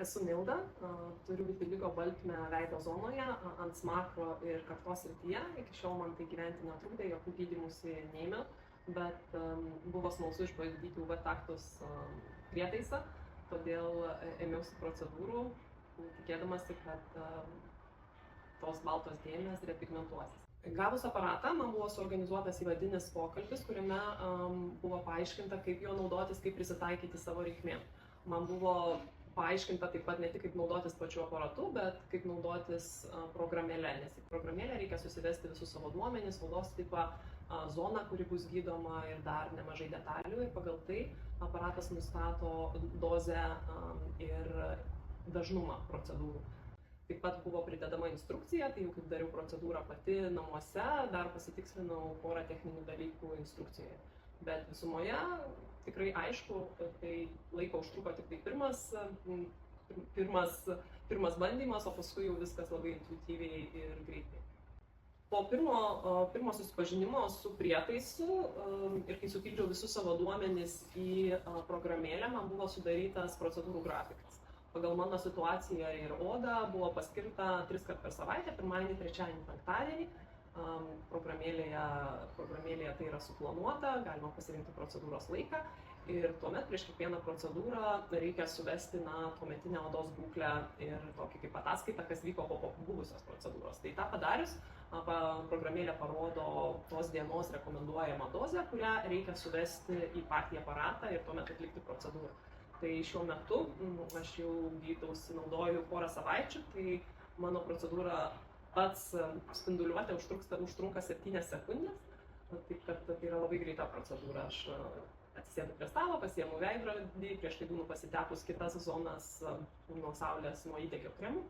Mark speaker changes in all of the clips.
Speaker 1: Esu Milda, turiu vitiligo baltmę veido zonoje, ant smakro ir kaktos srityje. Iki šiol man tai gyventi netrukdė, jokių gydymusi neėmiau, bet buvo smalsu išbandyti UV taktus prietaisą, todėl ėmiausi procedūrų, tikėdamasi, kad tos baltos dėmės repigmentuosis. Gavus aparatą, man buvo suorganizuotas įvadinis pokalbis, kuriame buvo paaiškinta, kaip jo naudotis, kaip prisitaikyti savo reikmėm. Man buvo paaiškinta taip pat ne tik kaip naudotis pačiu aparatu, bet kaip naudotis programėle, nes į programėlę reikia susivesti visus savo duomenis, odos tipą, zoną, kuri bus gydoma ir dar nemažai detalių, ir pagal tai aparatas nustato dozę ir dažnumą procedūrų. Taip pat buvo pridedama instrukcija, tai jau kaip dariau procedūrą pati namuose, dar pasitikslinau porą techninių dalykų instrukcijoje. Bet visumoje tikrai aišku, tai laiko užtruko tik tai pirmas bandymas, o paskui jau viskas labai intuityviai ir greitai. Po pirmo susipažinimo su prietaisu ir kai supildžiau visus savo duomenis į programėlę, man buvo sudarytas procedūrų grafikas. Pagal mano situaciją ir odą buvo paskirta 3 kartus per savaitę, pirmadienį, trečiadienį, penktadienį. Programėlėje tai yra suplanuota, galima pasirinkti procedūros laiką ir tuomet prieš kiekvieną procedūrą reikia suvesti tuometinę odos būklę ir tokį kaip ataskaitą, kas vyko po buvusios procedūros. Tai tą padarius, programėlė parodo tos dienos rekomenduojamą dozę, kurią reikia suvesti į patį aparatą ir tuomet atlikti procedūrą. Tai šiuo metu aš jau gydausi, naudoju porą savaičių, tai mano procedūra pats spinduliuotė užtrunka 7 sekundės, taip kad tai yra labai greita procedūra. Aš atsisėdu prie stalo, pasiimu veidrodį, prieš tai būnu pasitepus kitas zonas nuo saulės, nuo įdegio kremų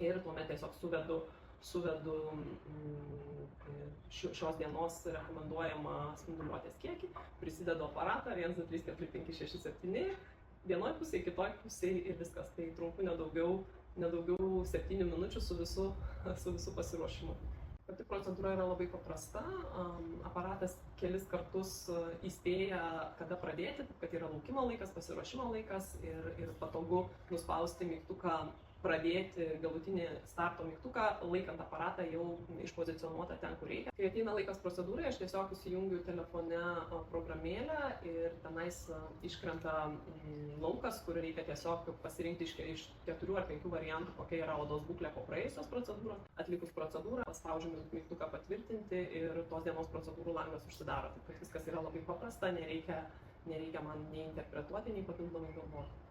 Speaker 1: ir tuomet tiesiog suvedu šios dienos rekomenduojamą spinduliuotės kiekį, prisidedu aparatą 1, 2, 3, 4, 5, 6, 7, vienoj pusėje, kitoj pusėje ir viskas. Tai trunku nedaugiau 7 minučių su visu pasiruošimu. Pati procedūra yra labai paprasta, aparatas kelis kartus įspėja, kada pradėti, kad yra laukimo laikas, pasiruošimo laikas ir patogu nuspausti mygtuką pradėti, galutinį starto mygtuką, laikant aparatą jau išpozicionuotą ten, kur reikia. Kai ateina laikas procedūrai, aš tiesiog įsijungiu telefone programėlę ir tenais iškrenta laukas, kur reikia tiesiog pasirinkti iš 4 ar 5 variantų, kokia yra odos būklė po praėjusios procedūros. Atlikus procedūrą, paspaudžiu mygtuką patvirtinti ir tos dienos procedūrų langas užsidaro. Taip kad viskas yra labai paprasta, nereikia man nei interpretuoti, nei papildomai galvoti.